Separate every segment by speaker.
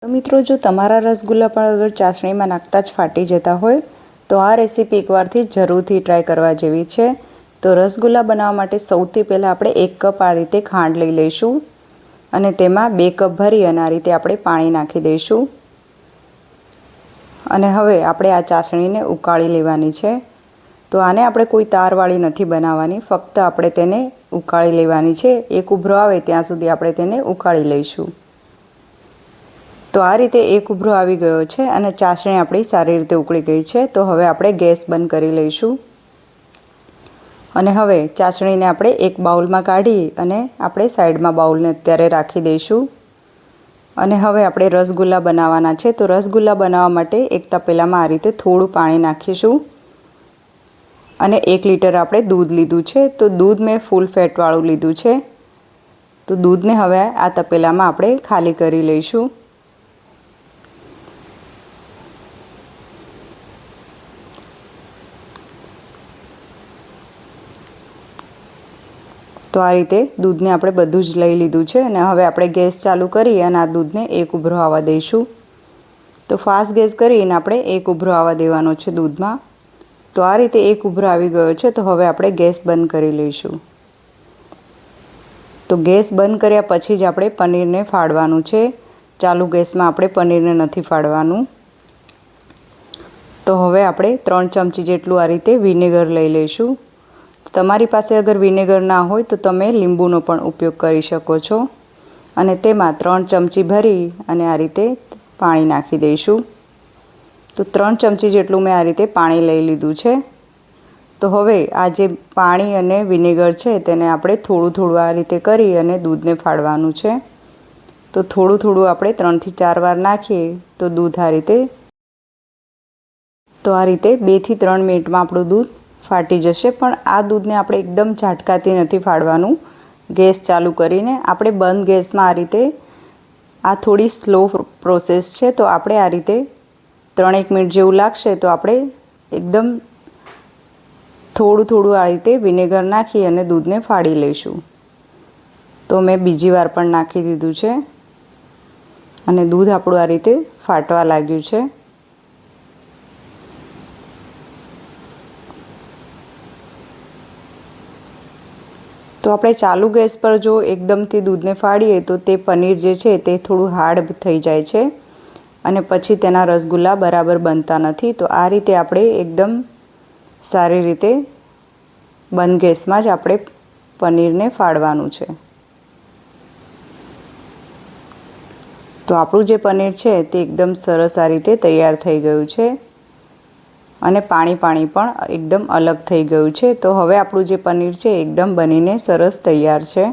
Speaker 1: તો મિત્રો, જો તમારા રસગુલ્લા પણ અગર ચાસણીમાં નાખતા જ ફાટી જતા હોય તો આ રેસીપી એકવારથી જરૂરથી ટ્રાય કરવા જેવી છે। તો રસગુલ્લા બનાવવા માટે સૌથી પહેલાં આપણે 1 કપ આ રીતે ખાંડ લઈ લઈશું અને તેમાં 2 કપ ભરી અને આ રીતે આપણે પાણી નાખી દઈશું અને હવે આપણે આ ચાસણીને ઉકાળી લેવાની છે। તો આને આપણે કોઈ તારવાળી નથી બનાવવાની, ફક્ત આપણે તેને ઉકાળી લેવાની છે। એક ઉભરો આવે ત્યાં સુધી આપણે તેને ઉકાળી લઈશું। તો આ રીતે એક ઉભરો આવી ગયો છે અને ચાસણી આપણી સારી રીતે ઉકળી ગઈ છે। તો હવે આપણે ગેસ બંધ કરી લઈશું અને હવે ચાસણીને આપણે એક બાઉલમાં કાઢી અને આપણે સાઈડમાં બાઉલને અત્યારે રાખી દઈશું અને હવે આપણે રસગુલ્લા બનાવવાના છે। તો રસગુલ્લા બનાવવા માટે એક તપેલામાં આ રીતે થોડું પાણી નાખીશું અને 1 લીટર આપણે દૂધ લીધું છે। તો દૂધ મેં ફૂલ ફેટવાળું લીધું છે। તો દૂધને હવે આ તપેલામાં આપણે ખાલી કરી લઈશું। તો આ રીતે દૂધને આપણે બધું જ લઈ લીધું છે અને હવે આપણે ગેસ ચાલુ કરી અને આ દૂધને એક ઉભરો આવવા દઈશું। તો ફાસ્ટ ગેસ કરીને આપણે એક ઉભરો આવવા દેવાનો છે દૂધમાં। તો આ રીતે એક ઉભરો આવી ગયો છે। તો હવે આપણે ગેસ બંધ કરી લઈશું। તો ગેસ બંધ કર્યા પછી જ આપણે પનીરને ફાડવાનું છે, ચાલુ ગેસમાં આપણે પનીરને નથી ફાડવાનું। તો હવે આપણે 3 ચમચી જેટલું આ રીતે વિનેગર લઈ લઈશું। તમારી પાસે અગર વિનેગર ના હોય તો તમે લીંબુનો પણ ઉપયોગ કરી શકો છો અને તેમાં 3 ચમચી ભરી અને આ રીતે પાણી નાખી દઈશું। તો 3 ચમચી જેટલું મેં આ રીતે પાણી લઈ લીધું છે। તો હવે આ જે પાણી અને વિનેગર છે તેને આપણે થોડું થોડું આ રીતે કરી અને દૂધને ફાડવાનું છે। તો થોડું થોડું આપણે 3 થી 4 વાર નાખીએ તો દૂધ આ રીતે 2 થી 3 મિનિટમાં આપણું દૂધ ફાટી જશે। પણ આ દૂધને આપણે એકદમ ઝાટકાથી નથી ફાડવાનું, ગેસ ચાલુ કરીને આપણે બંધ ગેસમાં આ રીતે, આ થોડી સ્લો પ્રોસેસ છે। તો આપણે આ રીતે 3-1 મિનિટ જેવું લાગશે તો આપણે એકદમ થોડું થોડું આ રીતે વિનેગર નાખી અને દૂધને ફાડી લઈશું। તો મેં બીજી વાર પણ નાખી દીધું છે અને દૂધ આપણું આ રીતે ફાટવા લાગ્યું છે। તો આપણે ચાલુ ગેસ પર જો એકદમથી દૂધને ફાડીએ તો તે પનીર જે છે તે થોડું હાર્ડ થઈ જાય છે અને પછી તેના રસગુલ્લા બરાબર બનતા નથી। તો આ રીતે આપણે એકદમ સારી રીતે બંધ ગેસમાં જ આપણે પનીરને ફાડવાનું છે। તો આપણું જે પનીર છે તે એકદમ સરસ આ રીતે તૈયાર થઈ ગયું છે અને પાણી પણ એકદમ અલગ થઈ ગયું છે। તો હવે આપણું જે પનીર છે એકદમ બનીને સરસ તૈયાર છે।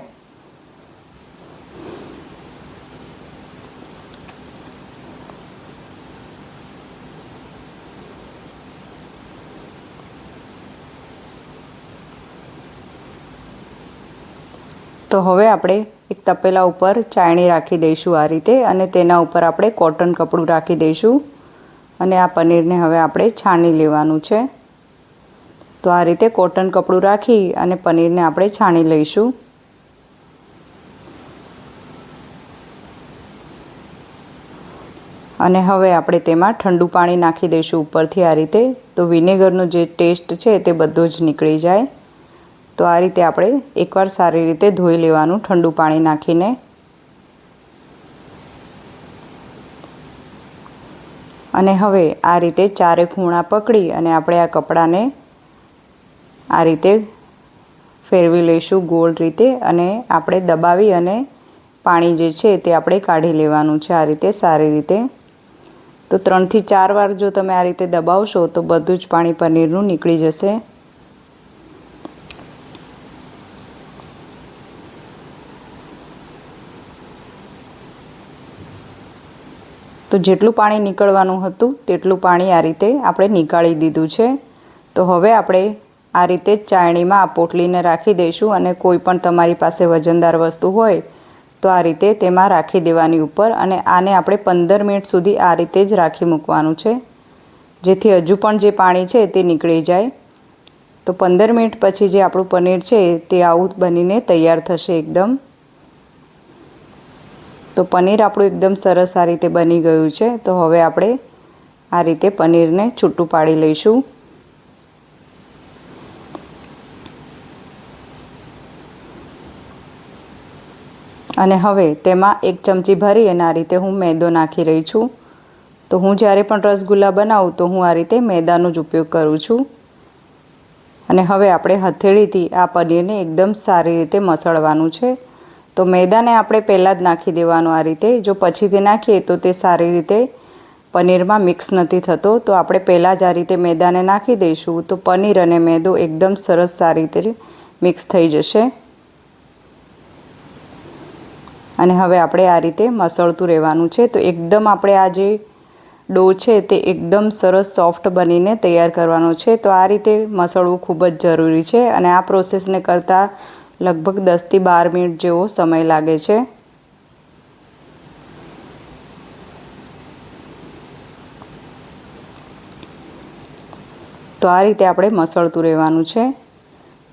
Speaker 1: તો હવે આપણે એક તપેલા ઉપર ચાયણી રાખી દઈશું આ રીતે અને તેના ઉપર આપણે કોટન કપડું રાખી દઈશું અને આ પનીરને હવે આપણે છાણી લેવાનું છે। તો આ રીતે કોટન કપડું રાખી અને પનીરને આપણે છાણી લઈશું। અને હવે આપણે તેમાં ઠંડુ પાણી નાખી દઈશું ઉપરથી આ રીતે। તો વિનેગરનો જે ટેસ્ટ છે તે બધો જ નીકળી જાય। તો આ રીતે આપણે એકવાર સારી રીતે ધોઈ લેવાનું ઠંડુ પાણી નાખીને। અને હવે આ રીતે ચારે ખૂણા પકડી અને આપણે આ કપડાને આ રીતે ફેરવી લઈશું ગોળ રીતે અને આપણે દબાવી અને પાણી જે છે તે આપણે કાઢી લેવાનું છે આ રીતે સારી રીતે। તો 3 થી 4 વાર જો તમે આ રીતે દબાવશો તો બધું જ પાણી પનીરનું નીકળી જશે। તો જેટલું પાણી નીકળવાનું હતું તેટલું પાણી આ રીતે આપણે નીકાળી દીધું છે। તો હવે આપણે આ રીતે જ ચાયણીમાં આ પોટલીને રાખી દઈશું અને કોઈ પણ તમારી પાસે વજનદાર વસ્તુ હોય તો આ રીતે તેમાં રાખી દેવાની ઉપર અને આને આપણે 15 મિનિટ સુધી આ રીતે જ રાખી મૂકવાનું છે, જેથી હજુ પણ જે પાણી છે તે નીકળી જાય। તો 15 મિનિટ પછી જે આપણું પનીર છે તે આવું બનીને તૈયાર થશે એકદમ। તો પનીર આપણું એકદમ સરસ આ રીતે બની ગયું છે। તો હવે આપણે આ રીતે પનીરને છૂટું પાડી લઈશું। અને હવે તેમાં 1 ચમચી ભરી અને આ રીતે હું મેદો નાખી રહી છું। તો હું જ્યારે પણ રસગુલ્લા બનાવું તો હું આ રીતે મેદાનો જ ઉપયોગ કરું છું। અને હવે આપણે હથેળીથી આ પનીરને એકદમ સારી રીતે મસળવાનું છે। તો મેદાને આપણે પહેલાં જ નાખી દેવાનું આ રીતે, જો પછીથી નાખીએ તો તે સારી રીતે પનીરમાં મિક્સ નથી થતો। તો આપણે પહેલાં જ આ રીતે મેદાને નાખી દઈશું તો પનીર અને મેદો એકદમ સરસ સારી રીતે મિક્સ થઈ જશે। અને હવે આપણે આ રીતે મસળતું રહેવાનું છે। તો એકદમ આપણે આ જે ડો છે તે એકદમ સરસ સોફ્ટ બનીને તૈયાર કરવાનો છે। તો આ રીતે મસળવું ખૂબ જ જરૂરી છે અને આ પ્રોસેસને કરતાં લગભગ 10 થી 12 મિનિટ જેવો સમય લાગે છે। તો આ રીતે આપણે મસળતું રહેવાનું છે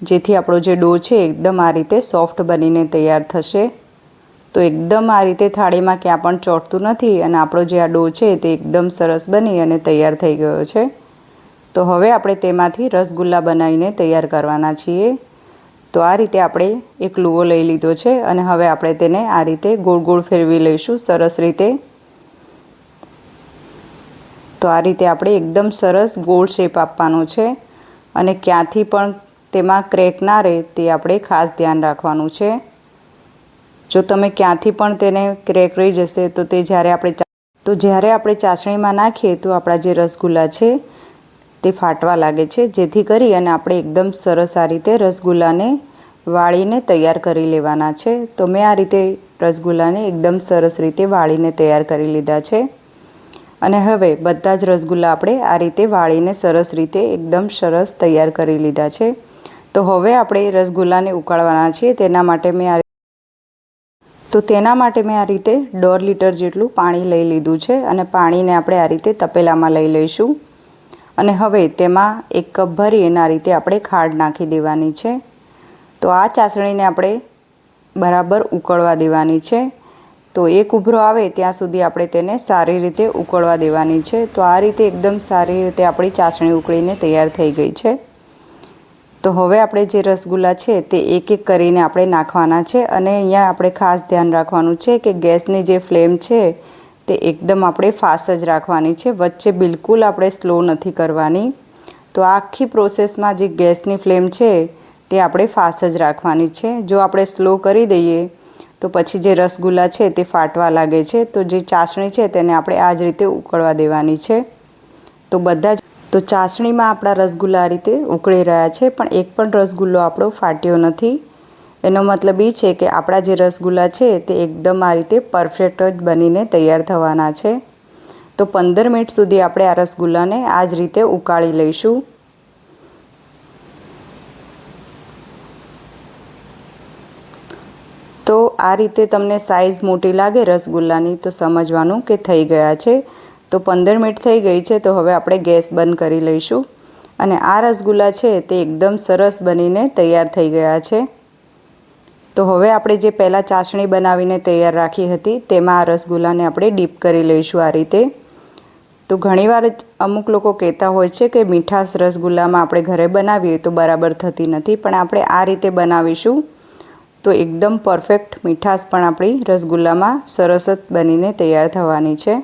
Speaker 1: જેથી આપણો જે ડો છે એકદમ આ રીતે સોફ્ટ બનીને તૈયાર થશે। તો એકદમ આ રીતે થાળીમાં ક્યાં પણ ચોંટતું નથી અને આપણો જે આ ડો છે તે એકદમ સરસ બની અને તૈયાર થઈ ગયો છે। તો હવે આપણે તેમાંથી રસગુલ્લા બનાવીને તૈયાર કરવાના છીએ। તો આ રીતે આપણે એક લુઓ લઈ લીધો છે અને હવે આપણે તેને આ રીતે ગોળ ગોળ ફેરવી લઈશું સરસ રીતે। તો આ રીતે આપણે એકદમ સરસ ગોળ શેપ આપવાનો છે અને ક્યાંથી પણ તેમાં ક્રેક ના રહે તે આપણે ખાસ ધ્યાન રાખવાનું છે। જો તમે ક્યાંથી પણ તેને ક્રેક રહી જશે તો તે જ્યારે આપણે ચાસણીમાં નાખીએ તો આપણા જે રસગુલ્લા છે તે ફાટવા લાગે છે, જેથી કરી અને આપણે એકદમ સરસ આ રીતે રસગુલ્લાને વાળીને તૈયાર કરી લેવાના છે। તો મેં આ રીતે રસગુલ્લાને એકદમ સરસ રીતે વાળીને તૈયાર કરી લીધા છે અને હવે બધા જ રસગુલ્લા આપણે આ રીતે વાળીને સરસ રીતે એકદમ સરસ તૈયાર કરી લીધા છે। તો હવે આપણે રસગુલ્લાને ઉકાળવાના છીએ। તેના માટે મેં આ રીતે 1.5 લીટર જેટલું પાણી લઈ લીધું છે અને પાણીને આપણે આ રીતે તપેલામાં લઈ લઈશું અને હવે તેમાં 1 કપ ભરી અને આ રીતે આપણે ખાંડ નાખી દેવાની છે। તો આ ચાસણીને આપણે બરાબર ઉકળવા દેવાની છે। તો એક ઉભરો આવે ત્યાં સુધી આપણે તેને સારી રીતે ઉકળવા દેવાની છે। તો આ રીતે એકદમ સારી રીતે આપણી ચાસણી ઉકળીને તૈયાર થઈ ગઈ છે। તો હવે આપણે જે રસગુલ્લા છે તે એક એક કરીને આપણે નાખવાના છે અને અહીંયા આપણે ખાસ ધ્યાન રાખવાનું છે કે ગેસની જે ફ્લેમ છે તે એકદમ આપણે ફાસ્ટ જ રાખવાની છે, વચ્ચે બિલકુલ આપણે સ્લો નથી કરવાની। તો આ આખી પ્રોસેસમાં જે ગેસની ફ્લેમ છે તે આપણે ફાસ્ટ જ રાખવાની છે। જો આપણે સ્લો કરી દઈએ તો પછી જે રસગુલ્લા છે તે ફાટવા લાગે છે। તો જે ચાસણી છે તેને આપણે આ જ રીતે ઉકળવા દેવાની છે। તો ચાસણીમાં આપણા રસગુલ્લા આ રીતે ઉકળી રહ્યા છે પણ એક પણ રસગુલ્લો આપણો ફાટ્યો નથી। એનો મતલબ એ છે કે આપણા જે રસગુલ્લા છે તે એકદમ આ રીતે પરફેક્ટ જ બનીને તૈયાર થવાના છે। તો 15 મિનિટ સુધી આપણે આ રસગુલ્લાને આ જ રીતે ઉકાળી લઈશું। તો આ રીતે તમને સાઈઝ મોટી લાગે રસગુલ્લાની તો સમજવાનું કે થઈ ગયા છે। તો 15 મિનિટ થઈ ગઈ છે તો હવે આપણે ગેસ બંધ કરી લઈશું અને આ રસગુલ્લા છે તે એકદમ સરસ બનીને તૈયાર થઈ ગયા છે। તો હવે આપણે જે પહેલાં ચાસણી બનાવીને તૈયાર રાખી હતી તેમાં આ રસગુલ્લાને આપણે ડીપ કરી લઈશું આ રીતે। તો ઘણીવાર અમુક લોકો કહેતા હોય છે કે મીઠાશ રસગુલ્લામાં આપણે ઘરે બનાવીએ તો બરાબર થતી નથી, પણ આપણે આ રીતે બનાવીશું તો એકદમ પરફેક્ટ મીઠાશ પણ આપણી રસગુલ્લામાં સરસ જ બનીને તૈયાર થવાની છે।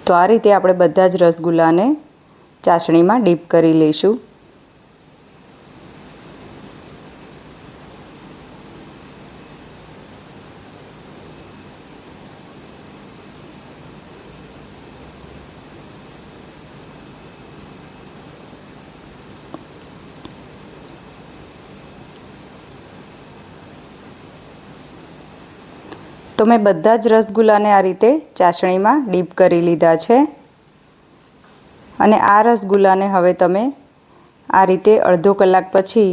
Speaker 1: તો આ રીતે આપણે બધા જ રસગુલ્લાને ચાસણીમાં ડીપ કરી લઈશું। તો મેં બધા જ રસગુલ્લાને આ રીતે ચાસણીમાં ડીપ કરી લીધા છે અને આ રસગુલ્લાને હવે તમે આ રીતે અડધો કલાક પછી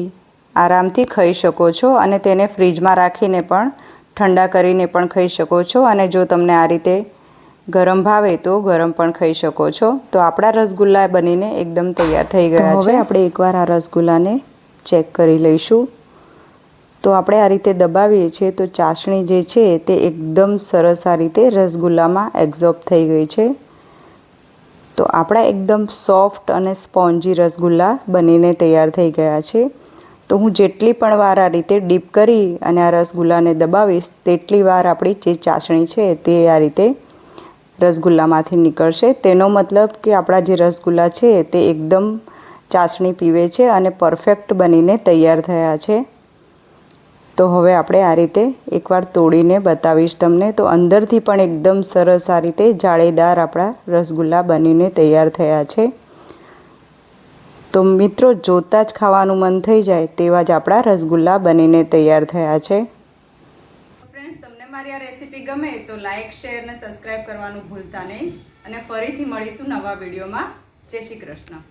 Speaker 1: આરામથી ખાઈ શકો છો અને તેને ફ્રીજમાં રાખીને પણ ઠંડા કરીને પણ ખાઈ શકો છો અને જો તમને આ રીતે ગરમ ભાવે તો ગરમ પણ ખાઈ શકો છો। તો આપણા રસગુલ્લા બનીને એકદમ તૈયાર થઈ ગયા છે। હવે આપણે એકવાર આ રસગુલ્લાને ચેક કરી લઈશું તો આપણે આ રીતે દબાવીએ છીએ તો ચાસણી જે છે તે એકદમ સરસ આ રીતે રસગુલ્લામાં એબ્ઝોર્બ થઈ ગઈ છે. તો આપણા એકદમ સોફ્ટ અને સ્પોન્જી રસગુલ્લા બનીને તૈયાર થઈ ગયા છે. તો હું જેટલી પણ વાર આ રીતે ડીપ કરી અને આ રસગુલ્લાને દબાવીશ તેટલી વાર આપણી જે ચાસણી છે તે આ રીતે રસગુલ્લામાંથી નીકળશે. તેનો મતલબ કે આપણા જે રસગુલ્લા છે તે એકદમ ચાસણી પીવે છે અને પરફેક્ટ બનીને તૈયાર થયા છે. તો હવે આપણે આ રીતે એકવાર તોડીને બતાવીશ તમને. તો અંદરથી પણ એકદમ સરસ આ રીતે જાળીદાર આપણા રસગુલ્લા બનીને તૈયાર થયા છે. તો મિત્રો જોતાં જ ખાવાનું મન થઈ જાય તેવા જ આપણા રસગુલ્લા બનીને તૈયાર થયા છે. ફ્રેન્ડ્સ, તમને મારી આ રેસીપી ગમે તો લાઈક, શેર અને સબસ્ક્રાઈબ કરવાનું ભૂલતા નહીં. અને ફરીથી મળીશું નવા વિડીયોમાં. જય શ્રી કૃષ્ણ.